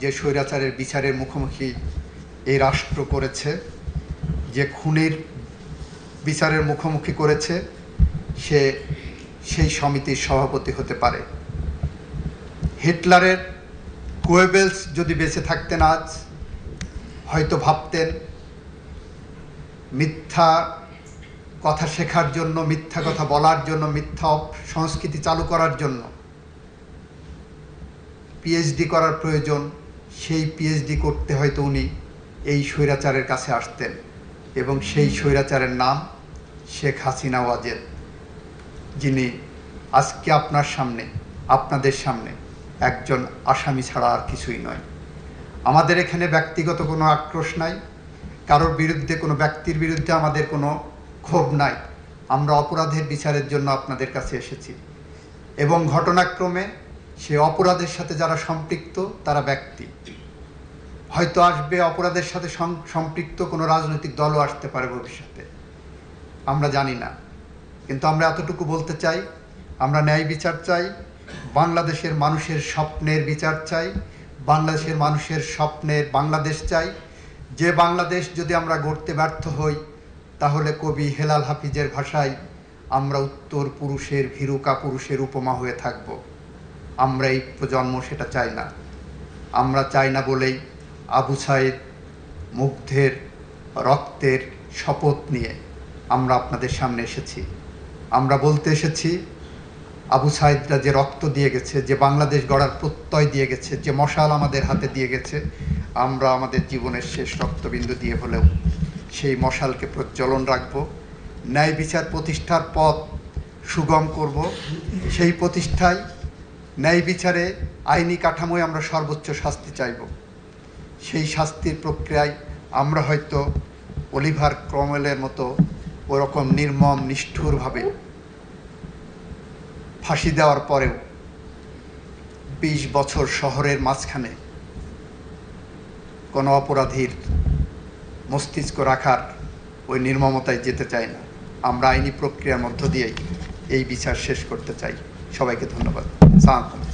যে স্বৈরাচারের বিচারের মুখোমুখি এই রাষ্ট্র করেছে, যে খুনের বিচারের মুখোমুখি করেছে, সে সেই সমিতির সভাপতি হতে পারে। হিটলারের গোয়েবেলস যদি বেঁচে থাকতেন আজ, হয়তো ভাবতেন মিথ্যা কথা শেখার জন্য, মিথ্যা কথা বলার জন্য, মিথ্যা সংস্কৃতি চালু করার জন্য পিএইচডি করার প্রয়োজন। সেই পিএইচডি করতে হয়তো উনি এই স্বৈরাচারের কাছে আসতেন, এবং সেই স্বৈরাচারের নাম শেখ হাসিনা ওয়াজেদ, যিনি আজকে আপনার সামনে, আপনাদের সামনে একজন আসামি ছাড়া আর কিছুই নয়। আমাদের এখানে ব্যক্তিগত কোনো আক্রোশ নাই, কারোর বিরুদ্ধে, কোনো ব্যক্তির বিরুদ্ধে আমাদের কোনো ক্ষোভ নাই। আমরা অপরাধের বিচারের জন্য আপনাদের কাছে এসেছি, এবং ঘটনাক্রমে সে অপরাধের সাথে যারা সম্পৃক্ত তারা ব্যক্তি, হয়তো আসবে অপরাধের সাথে সম্পৃক্ত কোনো রাজনৈতিক দলও আসতে পারে ভবিষ্যতে, আমরা জানি না। কিন্তু আমরা এতটুকু বলতে চাই, আমরা ন্যায় বিচার চাই, বাংলাদেশের মানুষের স্বপ্নের বিচার চাই, বাংলাদেশের মানুষের স্বপ্নের বাংলাদেশ চাই। যে বাংলাদেশ যদি আমরা গড়তে ব্যর্থ হই, তাহলে কবি হেলাল হাফিজের ভাষায় আমরা উত্তর পুরুষের ভীরু কাপুরুষের উপমা হয়ে থাকব। আমরা এই প্রজন্ম সেটা চাই না। আমরা চাই না বলেই আবু সাইদ মুগ্ধের রক্তের শপথ নিয়ে আমরা আপনাদের সামনে এসেছি। আমরা বলতে এসেছি, আবু সাইদরা যে রক্ত দিয়ে গেছে, যে বাংলাদেশ গড়ার প্রত্যয় দিয়ে গেছে, যে মশাল আমাদের হাতে দিয়ে গেছে, আমরা আমাদের জীবনের শেষ রক্তবিন্দু দিয়ে হলেও সেই মশালকে প্রজ্বলন রাখব। ন্যায় বিচার প্রতিষ্ঠার পথ সুগম করব। সেই প্রতিষ্ঠায়, ন্যায় বিচারে, আইনি কাঠামোয় আমরা সর্বোচ্চ শাস্তি চাইব। সেই শাস্তির প্রক্রিয়ায় আমরা হয়তো অলিভার ক্রমওয়েলের মতো ওরকম নির্মম নিষ্ঠুরভাবে ফাঁসি দেওয়ার পরেও ২০ বছর শহরের মাঝখানে কোনো অপরাধীর মস্তিষ্ক রাখার ওই নির্মমতায় যেতে চাই না। আমরা আইনি প্রক্রিয়ার মধ্য দিয়েই এই বিচার শেষ করতে চাই। সবাইকে ধন্যবাদ। সালাম।